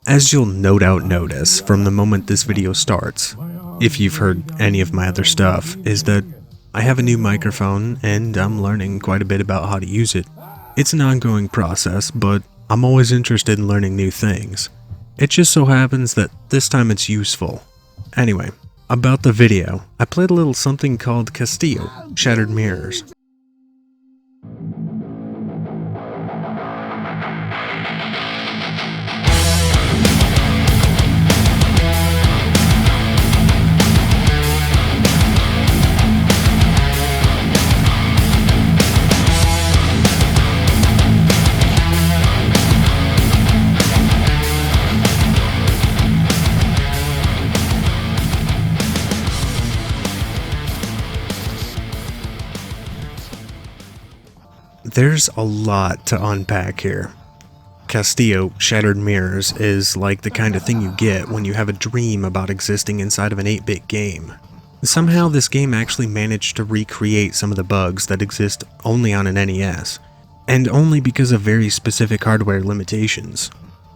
As you'll no doubt notice from the moment this video starts, if you've heard any of my other stuff, is that I have a new microphone and I'm learning quite a bit about how to use it. It's an ongoing process, but I'm always interested in learning new things. It just so happens that this time it's useful. Anyway, about the video, I played a little something called Castillo, Shattered Mirrors. There's a lot to unpack here. Castillo, Shattered Mirrors is like the kind of thing you get when you have a dream about existing inside of an 8-bit game. Somehow this game actually managed to recreate some of the bugs that exist only on an NES, and only because of very specific hardware limitations,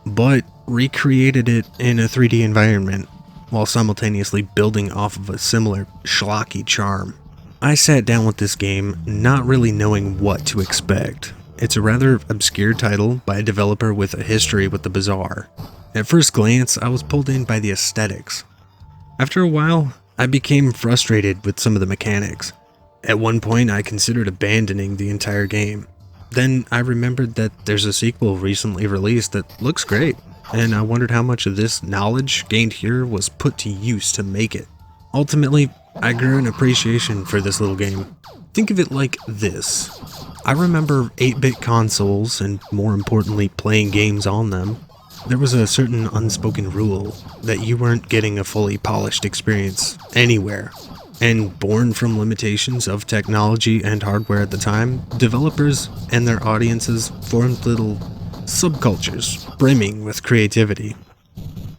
but recreated it in a 3D environment while simultaneously building off of a similar schlocky charm. I sat down with this game not really knowing what to expect. It's a rather obscure title by a developer with a history with the bizarre. At first glance, I was pulled in by the aesthetics. After a while, I became frustrated with some of the mechanics. At one point, I considered abandoning the entire game. Then I remembered that there's a sequel recently released that looks great, and I wondered how much of this knowledge gained here was put to use to make it. Ultimately, I grew an appreciation for this little game. Think of it like this. I remember 8-bit consoles, and more importantly, playing games on them. There was a certain unspoken rule that you weren't getting a fully polished experience anywhere. And born from limitations of technology and hardware at the time, developers and their audiences formed little subcultures brimming with creativity.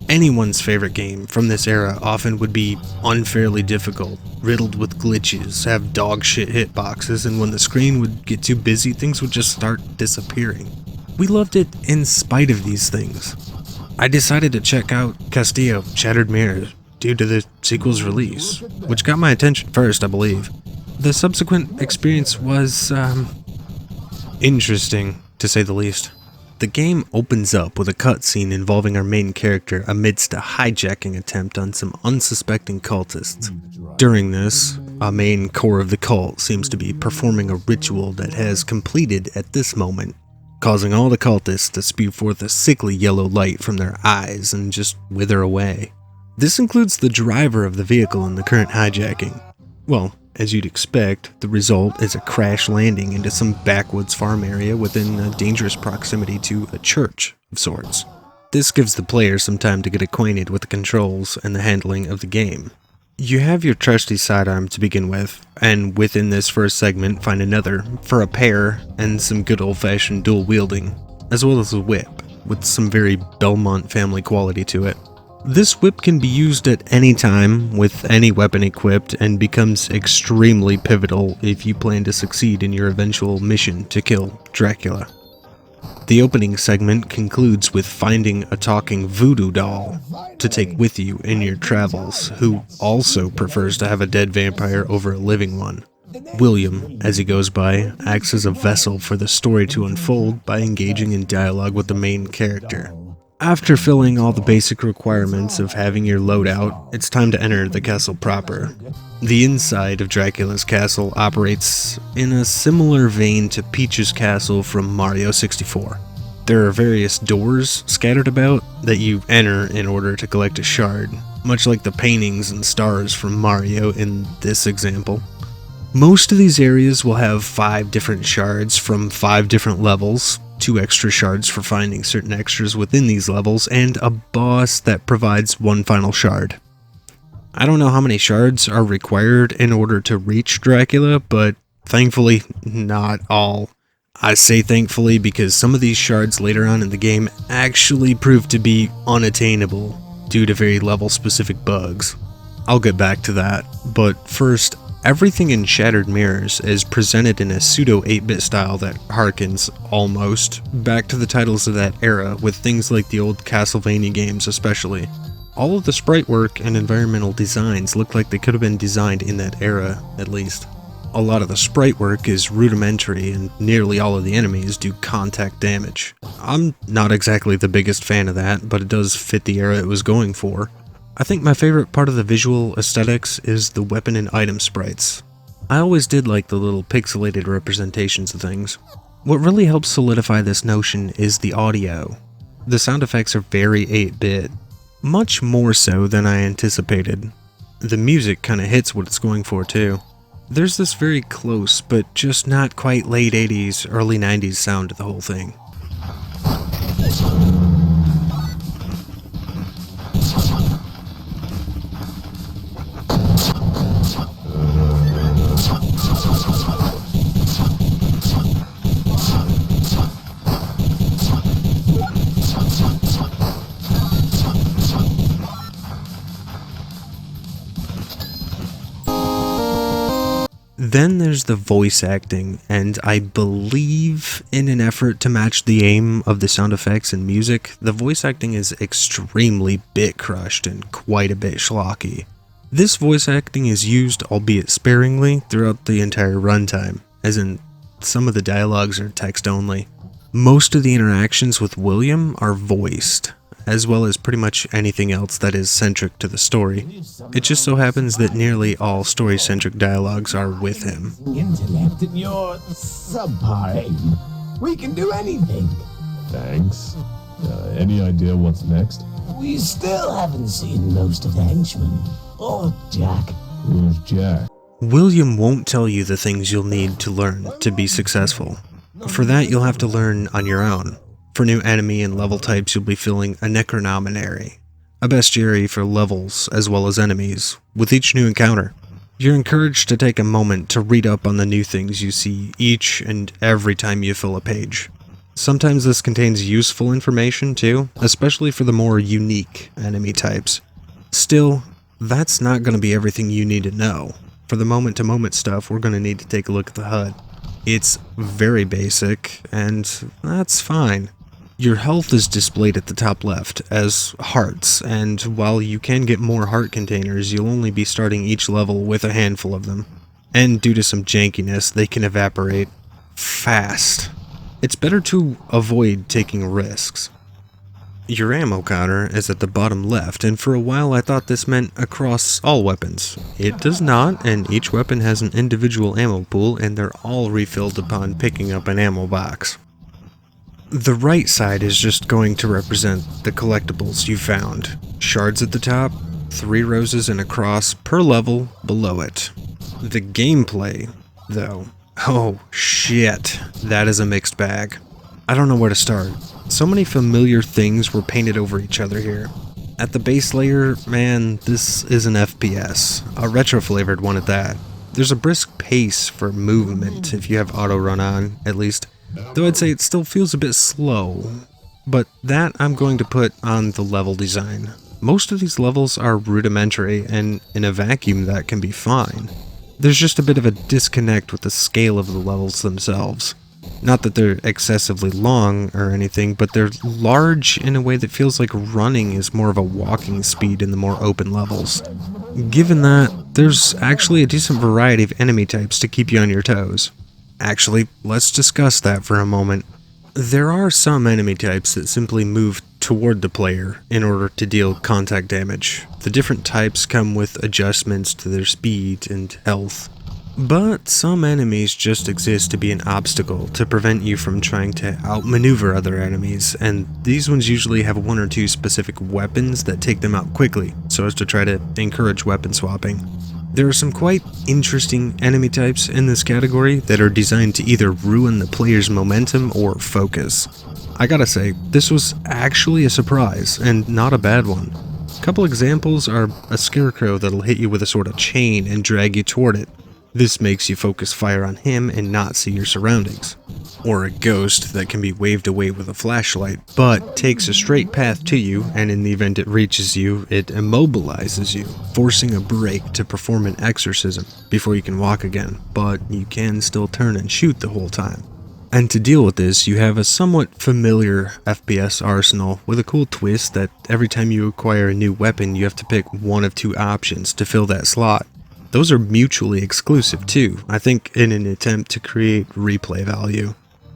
Anyone's favorite game from this era often would be unfairly difficult, riddled with glitches, have dog shit hitboxes, and when the screen would get too busy, things would just start disappearing. We loved it in spite of these things. I decided to check out Castillo, Shattered Mirrors, due to the sequel's release, which got my attention first, I believe. The subsequent experience was, interesting, to say the least. The game opens up with a cutscene involving our main character amidst a hijacking attempt on some unsuspecting cultists. During this, a main core of the cult seems to be performing a ritual that has completed at this moment, causing all the cultists to spew forth a sickly yellow light from their eyes and just wither away. This includes the driver of the vehicle in the current hijacking. Well, as you'd expect, the result is a crash landing into some backwoods farm area within a dangerous proximity to a church of sorts. This gives the player some time to get acquainted with the controls and the handling of the game. You have your trusty sidearm to begin with, and within this first segment find another for a pair and some good old-fashioned dual wielding, as well as a whip, with some very Belmont family quality to it. This whip can be used at any time with any weapon equipped and becomes extremely pivotal if you plan to succeed in your eventual mission to kill Dracula. The opening segment concludes with finding a talking voodoo doll to take with you in your travels, who also prefers to have a dead vampire over a living one. William, as he goes by, acts as a vessel for the story to unfold by engaging in dialogue with the main character. After filling all the basic requirements of having your loadout, it's time to enter the castle proper. The inside of Dracula's castle operates in a similar vein to Peach's castle from Mario 64. There are various doors scattered about that you enter in order to collect a shard, much like the paintings and stars from Mario in this example. Most of these areas will have 5 different shards from 5 different levels, 2 extra shards for finding certain extras within these levels, and a boss that provides 1 final shard. I don't know how many shards are required in order to reach Dracula, but thankfully, not all. I say thankfully because some of these shards later on in the game actually prove to be unattainable due to very level-specific bugs. I'll get back to that, but first, Everything in Shattered Mirrors is presented in a pseudo 8-bit style that harkens, almost, back to the titles of that era, with things like the old Castlevania games especially. All of the sprite work and environmental designs look like they could have been designed in that era, at least. A lot of the sprite work is rudimentary, and nearly all of the enemies do contact damage. I'm not exactly the biggest fan of that, but it does fit the era it was going for. I think my favorite part of the visual aesthetics is the weapon and item sprites. I always did like the little pixelated representations of things. What really helps solidify this notion is the audio. The sound effects are very 8-bit, much more so than I anticipated. The music kinda hits what it's going for too. There's this very close, but just not quite late 80s, early 90s sound to the whole thing. Then there's the voice acting, and I believe in an effort to match the aim of the sound effects and music, the voice acting is extremely bit crushed and quite a bit schlocky. This voice acting is used, albeit sparingly, throughout the entire runtime, as in some of the dialogues are text only. Most of the interactions with William are voiced, as well as pretty much anything else that is centric to the story. It just so happens that nearly all story-centric dialogues are with him. Intellect in your subpar aim. We can do anything. Thanks. Any idea what's next? We still haven't seen most of the henchmen. Or Jack. Who's Jack? William won't tell you the things you'll need to learn to be successful. For that, you'll have to learn on your own. For new enemy and level types, you'll be filling a Necronominary, a bestiary for levels as well as enemies, with each new encounter. You're encouraged to take a moment to read up on the new things you see each and every time you fill a page. Sometimes this contains useful information too, especially for the more unique enemy types. Still, that's not going to be everything you need to know. For the moment-to-moment stuff, we're going to need to take a look at the HUD. It's very basic, and that's fine. Your health is displayed at the top left as hearts, and while you can get more heart containers, you'll only be starting each level with a handful of them. And due to some jankiness, they can evaporate fast. It's better to avoid taking risks. Your ammo counter is at the bottom left, and for a while I thought this meant across all weapons. It does not, and each weapon has an individual ammo pool, and they're all refilled upon picking up an ammo box. The right side is just going to represent the collectibles you found. Shards at the top, 3 roses and a cross per level below it. The gameplay, though, oh shit, that is a mixed bag. I don't know where to start. So many familiar things were painted over each other here. At the base layer, man, this is an FPS, a retro-flavored one at that. There's a brisk pace for movement if you have auto run on, at least. Though I'd say it still feels a bit slow, but that I'm going to put on the level design. Most of these levels are rudimentary, and in a vacuum that can be fine. There's just a bit of a disconnect with the scale of the levels themselves. Not that they're excessively long or anything, but they're large in a way that feels like running is more of a walking speed in the more open levels. Given that, there's actually a decent variety of enemy types to keep you on your toes. Actually, let's discuss that for a moment. There are some enemy types that simply move toward the player in order to deal contact damage. The different types come with adjustments to their speed and health. But some enemies just exist to be an obstacle to prevent you from trying to outmaneuver other enemies, and these ones usually have 1 or 2 specific weapons that take them out quickly, so as to try to encourage weapon swapping. There are some quite interesting enemy types in this category that are designed to either ruin the player's momentum or focus. I gotta say, this was actually a surprise, and not a bad one. A couple examples are a scarecrow that'll hit you with a sort of chain and drag you toward it. This makes you focus fire on him and not see your surroundings. Or a ghost that can be waved away with a flashlight, but takes a straight path to you, and in the event it reaches you, it immobilizes you, forcing a break to perform an exorcism before you can walk again, but you can still turn and shoot the whole time. And to deal with this, you have a somewhat familiar FPS arsenal with a cool twist that every time you acquire a new weapon, you have to pick one of two options to fill that slot. Those are mutually exclusive too, I think in an attempt to create replay value.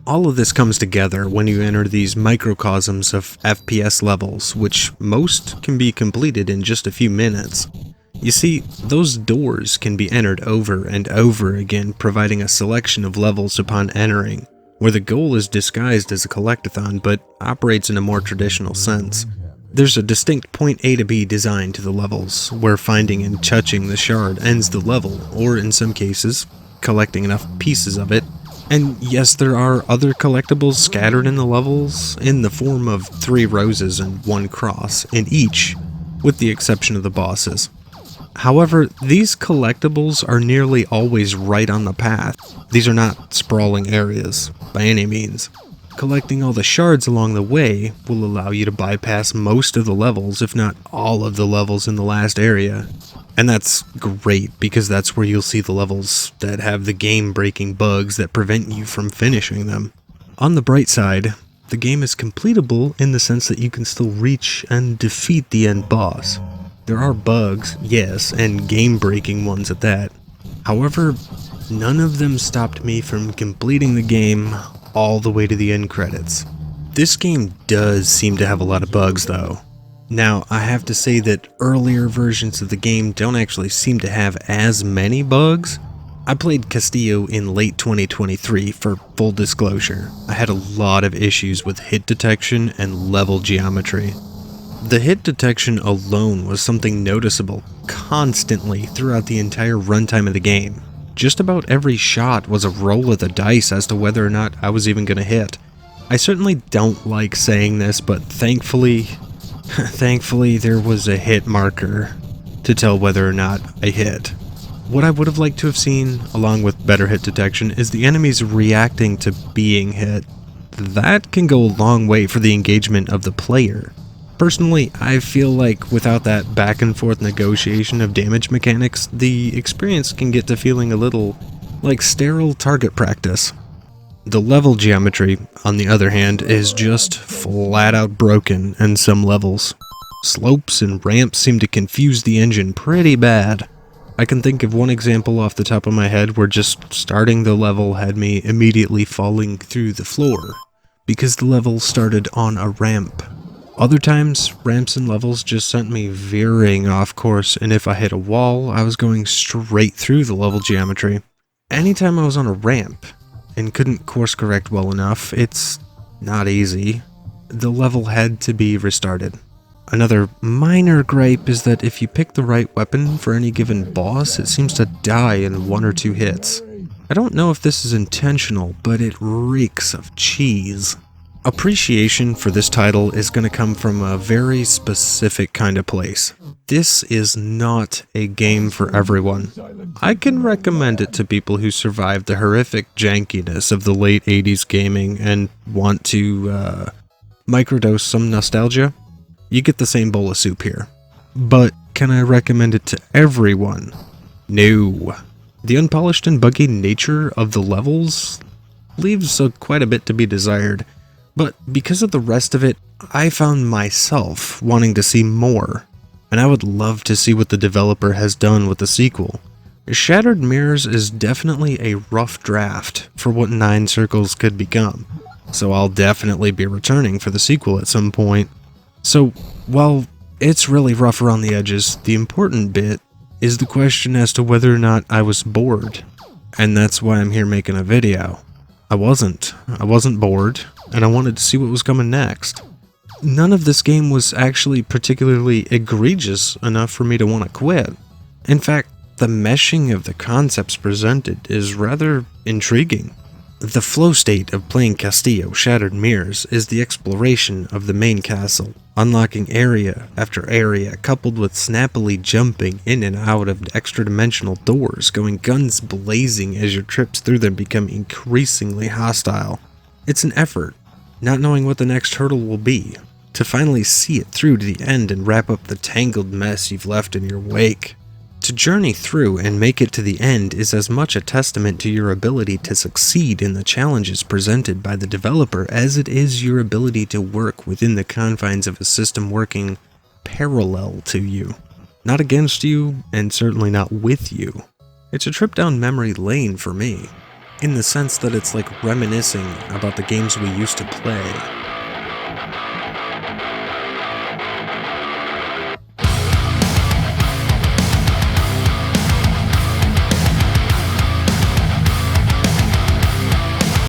All of this comes together when you enter these microcosms of FPS levels, which most can be completed in just a few minutes. You see, those doors can be entered over and over again, providing a selection of levels upon entering, where the goal is disguised as a collectathon but operates in a more traditional sense. There's a distinct point A to B design to the levels, where finding and touching the shard ends the level, or in some cases, collecting enough pieces of it. And yes, there are other collectibles scattered in the levels, in the form of 3 roses and 1 cross in each, with the exception of the bosses. However, these collectibles are nearly always right on the path. These are not sprawling areas, by any means. Collecting all the shards along the way will allow you to bypass most of the levels, if not all of the levels in the last area. And that's great, because that's where you'll see the levels that have the game-breaking bugs that prevent you from finishing them. On the bright side, the game is completable in the sense that you can still reach and defeat the end boss. There are bugs, yes, and game-breaking ones at that. However, none of them stopped me from completing the game all the way to the end credits. This game does seem to have a lot of bugs though. Now, I have to say that earlier versions of the game don't actually seem to have as many bugs. I played Castillo in late 2023 for full disclosure. I had a lot of issues with hit detection and level geometry. The hit detection alone was something noticeable constantly throughout the entire runtime of the game. Just about every shot was a roll of the dice as to whether or not I was even going to hit. I certainly don't like saying this, but thankfully there was a hit marker to tell whether or not I hit. What I would have liked to have seen, along with better hit detection, is the enemies reacting to being hit. That can go a long way for the engagement of the player. Personally, I feel like without that back and forth negotiation of damage mechanics, the experience can get to feeling a little like sterile target practice. The level geometry, on the other hand, is just flat out broken in some levels. Slopes and ramps seem to confuse the engine pretty bad. I can think of one example off the top of my head where just starting the level had me immediately falling through the floor, because the level started on a ramp. Other times, ramps and levels just sent me veering off course, and if I hit a wall, I was going straight through the level geometry. Anytime I was on a ramp and couldn't course correct well enough, it's not easy. The level had to be restarted. Another minor gripe is that if you pick the right weapon for any given boss, it seems to die in 1 or 2 hits. I don't know if this is intentional, but it reeks of cheese. Appreciation for this title is going to come from a very specific kind of place. This is not a game for everyone. I can recommend it to people who survived the horrific jankiness of the late 80s gaming and want to microdose some nostalgia. You get the same bowl of soup here. But can I recommend it to everyone? No. The unpolished and buggy nature of the levels leaves quite a bit to be desired. But because of the rest of it, I found myself wanting to see more, and I would love to see what the developer has done with the sequel. Shattered Mirrors is definitely a rough draft for what Nine Circles could become, so I'll definitely be returning for the sequel at some point. So, while it's really rough around the edges, the important bit is the question as to whether or not I was bored, and that's why I'm here making a video. I wasn't bored, and I wanted to see what was coming next. None of this game was actually particularly egregious enough for me to want to quit. In fact, the meshing of the concepts presented is rather intriguing. The flow state of playing Castillo Shattered Mirrors is the exploration of the main castle, unlocking area after area, coupled with snappily jumping in and out of extra-dimensional doors, going guns blazing as your trips through them become increasingly hostile. It's an effort, not knowing what the next hurdle will be, to finally see it through to the end and wrap up the tangled mess you've left in your wake. To journey through and make it to the end is as much a testament to your ability to succeed in the challenges presented by the developer as it is your ability to work within the confines of a system working parallel to you. Not against you, and certainly not with you. It's a trip down memory lane for me, in the sense that it's like reminiscing about the games we used to play